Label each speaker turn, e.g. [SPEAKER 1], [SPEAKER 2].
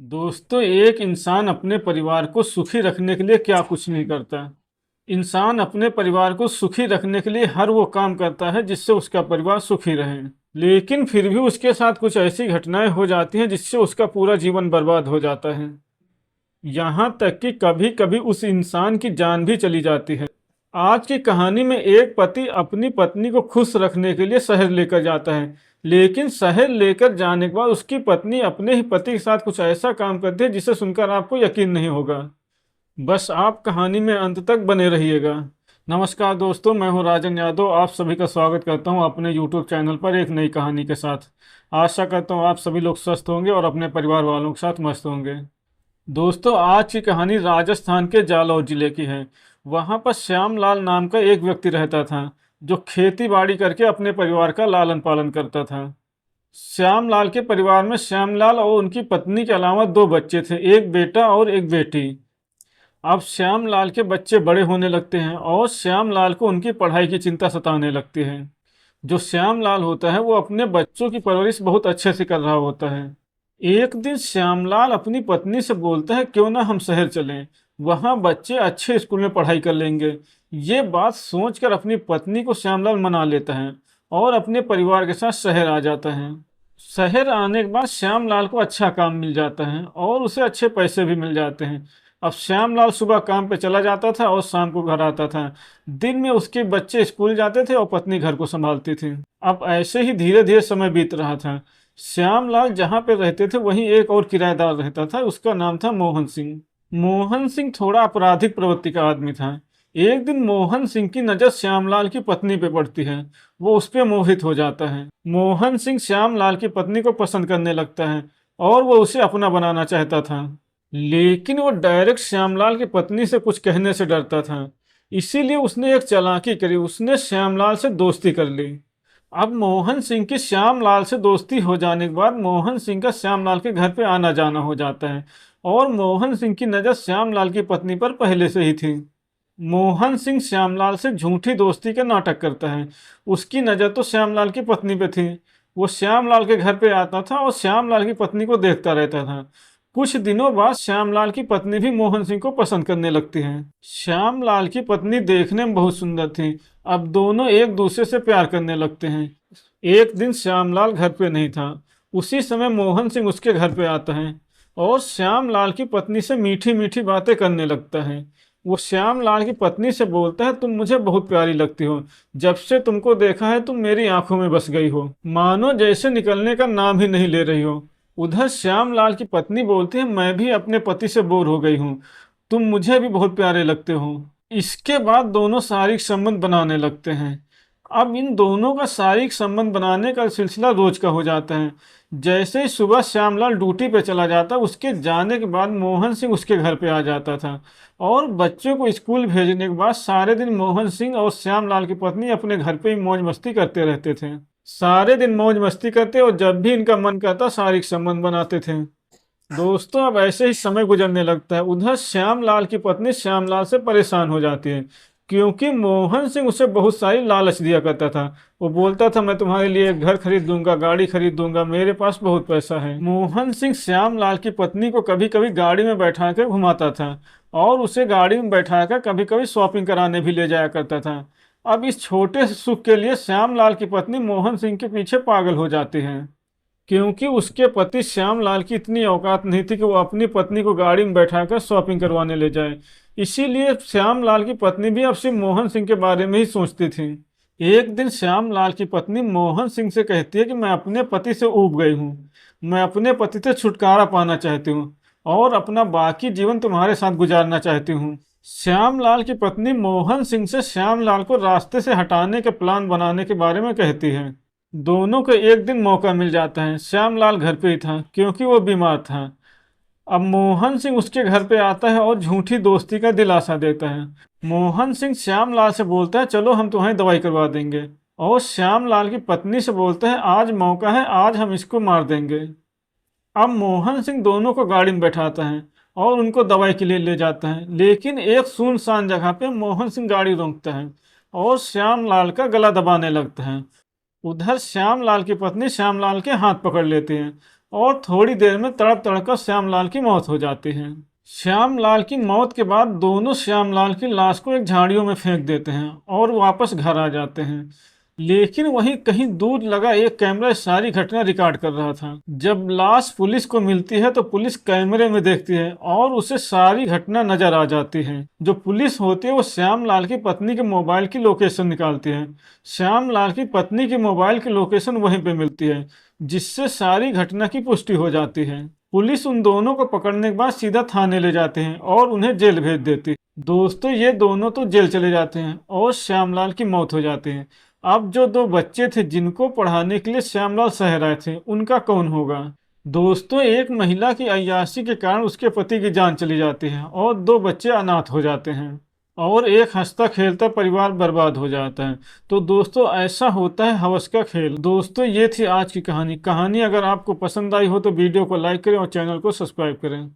[SPEAKER 1] दोस्तों, एक इंसान अपने परिवार को सुखी रखने के लिए क्या कुछ नहीं करता। इंसान अपने परिवार को सुखी रखने के लिए हर वो काम करता है जिससे उसका परिवार सुखी रहे। लेकिन फिर भी उसके साथ कुछ ऐसी घटनाएं हो जाती हैं जिससे उसका पूरा जीवन बर्बाद हो जाता है। यहाँ तक कि कभी कभी उस इंसान की जान भी चली जाती है। आज की कहानी में एक पति अपनी पत्नी को खुश रखने के लिए शहर लेकर जाता है। लेकिन शहर लेकर जाने के बाद उसकी पत्नी अपने ही पति के साथ कुछ ऐसा काम करती है जिसे सुनकर आपको यकीन नहीं होगा। बस आप कहानी में अंत तक बने रहिएगा। नमस्कार दोस्तों, मैं हूं राजन यादव। आप सभी का स्वागत करता हूं अपने यूट्यूब चैनल पर एक नई कहानी के साथ। आशा करता हूं आप सभी लोग स्वस्थ होंगे और अपने परिवार वालों के साथ मस्त होंगे। दोस्तों, आज की कहानी राजस्थान के जालौर जिले की है। वहां पर श्यामलाल नाम का एक व्यक्ति रहता था जो खेती बाड़ी करके अपने परिवार का लालन पालन करता था। श्यामलाल के परिवार में श्यामलाल और उनकी पत्नी के अलावा दो बच्चे थे, एक बेटा और एक बेटी। अब श्यामलाल के बच्चे बड़े होने लगते हैं और श्यामलाल को उनकी पढ़ाई की चिंता सताने लगती है। जो श्यामलाल होता है वो अपने बच्चों की परवरिश बहुत अच्छे से कर रहा होता है। एक दिन श्यामलाल अपनी पत्नी से बोलता है, क्यों ना हम शहर चलें, वहां बच्चे अच्छे स्कूल में पढ़ाई कर लेंगे। ये बात सोचकर अपनी पत्नी को श्यामलाल मना लेता है और अपने परिवार के साथ शहर आ जाता है। शहर आने के बाद श्यामलाल को अच्छा काम मिल जाता है और उसे अच्छे पैसे भी मिल जाते हैं। अब श्यामलाल सुबह काम पे चला जाता था और शाम को घर आता था। दिन में उसके बच्चे स्कूल जाते थे और पत्नी घर को संभालती थी। अब ऐसे ही धीरे धीरे समय बीत रहा था। श्यामलाल जहाँ पे रहते थे वहीं एक और किराएदार रहता था, उसका नाम था मोहन सिंह। मोहन सिंह थोड़ा आपराधिक प्रवृत्ति का आदमी था। एक दिन मोहन सिंह की नजर श्यामलाल की पत्नी पे पड़ती है। वो उस पे मोहित हो जाता है। मोहन सिंह श्यामलाल की पत्नी को पसंद करने लगता है और वो उसे अपना बनाना चाहता था। लेकिन वो डायरेक्ट श्यामलाल की पत्नी से कुछ कहने से डरता था। इसीलिए उसने एक चालाकी करी, उसने श्यामलाल से दोस्ती कर ली। अब मोहन सिंह की श्यामलाल से दोस्ती हो जाने के बाद मोहन सिंह का श्यामलाल के घर पे आना जाना हो जाता है और मोहन सिंह की नज़र श्यामलाल की पत्नी पर पहले से ही थी। मोहन सिंह श्यामलाल से झूठी दोस्ती के नाटक करता है। उसकी नज़र तो श्यामलाल की पत्नी पे थी। वो श्यामलाल के घर पे आता था और श्यामलाल की पत्नी को देखता रहता था। कुछ दिनों बाद श्यामलाल की पत्नी भी मोहन सिंह को पसंद करने लगती है। श्यामलाल की पत्नी देखने में बहुत सुंदर थी। अब दोनों एक दूसरे से प्यार करने लगते हैं। एक दिन श्यामलाल घर पे नहीं था। उसी समय मोहन सिंह उसके घर पे आता है और श्यामलाल की पत्नी से मीठी मीठी बातें करने लगता है। वो श्यामलाल की पत्नी से बोलता है, तुम मुझे बहुत प्यारी लगती हो। जब से तुमको देखा है तुम मेरी आंखों में बस गई हो, मानो जैसे निकलने का नाम ही नहीं ले रही हो। उधर श्यामलाल की पत्नी बोलती है, मैं भी अपने पति से बोर हो गई हूँ, तुम मुझे भी बहुत प्यारे लगते हो। इसके बाद दोनों शारीरिक संबंध बनाने लगते हैं। अब इन दोनों का शारीरिक संबंध बनाने का सिलसिला रोज का हो जाता है। जैसे ही सुबह श्यामलाल ड्यूटी पे चला जाता, उसके जाने के बाद मोहन सिंह उसके घर पे आ जाता था और बच्चों को स्कूल भेजने के बाद सारे दिन मोहन सिंह और श्यामलाल की पत्नी अपने घर पे ही मौज मस्ती करते रहते थे। सारे दिन मौज मस्ती करते और जब भी इनका मन करता शारीरिक संबंध बनाते थे। दोस्तों, अब ऐसे ही समय गुजरने लगता है। उधर श्यामलाल की पत्नी श्यामलाल से परेशान हो जाती है क्योंकि मोहन सिंह उसे बहुत सारी लालच दिया करता था। वो बोलता था, मैं तुम्हारे लिए एक घर खरीद दूंगा, गाड़ी खरीद दूंगा, मेरे पास बहुत पैसा है। मोहन सिंह श्यामलाल की पत्नी को कभी कभी गाड़ी में बैठा कर घुमाता था और उसे गाड़ी में बैठाकर कभी कभी शॉपिंग कराने भी ले जाया करता था। अब इस छोटे से सुख के लिए श्यामलाल की पत्नी मोहन सिंह के पीछे पागल हो जाती है क्योंकि उसके पति श्यामलाल की इतनी औकात नहीं थी कि वो अपनी पत्नी को गाड़ी में बैठाकर शॉपिंग करवाने ले जाए। इसीलिए श्यामलाल की पत्नी भी अब सिर्फ मोहन सिंह के बारे में ही सोचती थी। एक दिन श्यामलाल की पत्नी मोहन सिंह से कहती है कि मैं अपने पति से ऊब गई हूँ, मैं अपने पति से छुटकारा पाना चाहती हूँ और अपना बाकी जीवन तुम्हारे साथ गुजारना चाहती हूँ। श्यामलाल की पत्नी मोहन सिंह से श्यामलाल को रास्ते से हटाने के प्लान बनाने के बारे में कहती है। दोनों को एक दिन मौका मिल जाता है। श्यामलाल घर पे ही था क्योंकि वो बीमार था। अब मोहन सिंह उसके घर पे आता है और झूठी दोस्ती का दिलासा देता है। मोहन सिंह श्यामलाल से बोलता है, चलो हम तुम्हारी दवाई करवा देंगे, और श्यामलाल की पत्नी से बोलता है, आज मौका है, आज हम इसको मार देंगे। अब मोहन सिंह दोनों को गाड़ी में बैठाता है और उनको दवाई के लिए ले जाता है। लेकिन एक सुनसान जगह पे मोहन सिंह गाड़ी रोकता है और श्यामलाल का गला दबाने लगता है। उधर श्यामलाल की पत्नी श्यामलाल के हाथ पकड़ लेती है और थोड़ी देर में तड़प तड़कर श्यामलाल की मौत हो जाती है। श्यामलाल की मौत के बाद दोनों श्यामलाल की लाश को एक झाड़ियों में फेंक देते हैं और वापस घर आ जाते हैं। लेकिन वहीं कहीं दूर लगा एक कैमरा सारी घटना रिकॉर्ड कर रहा था। जब लाश पुलिस को मिलती है तो पुलिस कैमरे में देखती है और उसे सारी घटना नजर आ जाती है। जो पुलिस होती है वो श्यामलाल की पत्नी के मोबाइल की लोकेशन निकालती है। श्यामलाल की पत्नी की मोबाइल की लोकेशन वहीं पे मिलती है, जिससे सारी घटना की पुष्टि हो जाती है। पुलिस उन दोनों को पकड़ने के बाद सीधा थाने ले जाते हैं और उन्हें जेल भेज देती है। दोस्तों, ये दोनों तो जेल चले जाते हैं और श्यामलाल की मौत हो जाती है। अब जो दो बच्चे थे जिनको पढ़ाने के लिए श्यामलाल शहर आए थे, उनका कौन होगा? दोस्तों, एक महिला की अय्याशी के कारण उसके पति की जान चली जाती है और दो बच्चे अनाथ हो जाते हैं और एक हंसता खेलता परिवार बर्बाद हो जाता है। तो दोस्तों, ऐसा होता है हवस का खेल। दोस्तों, ये थी आज की कहानी। कहानी अगर आपको पसंद आई हो तो वीडियो को लाइक करें और चैनल को सब्सक्राइब करें।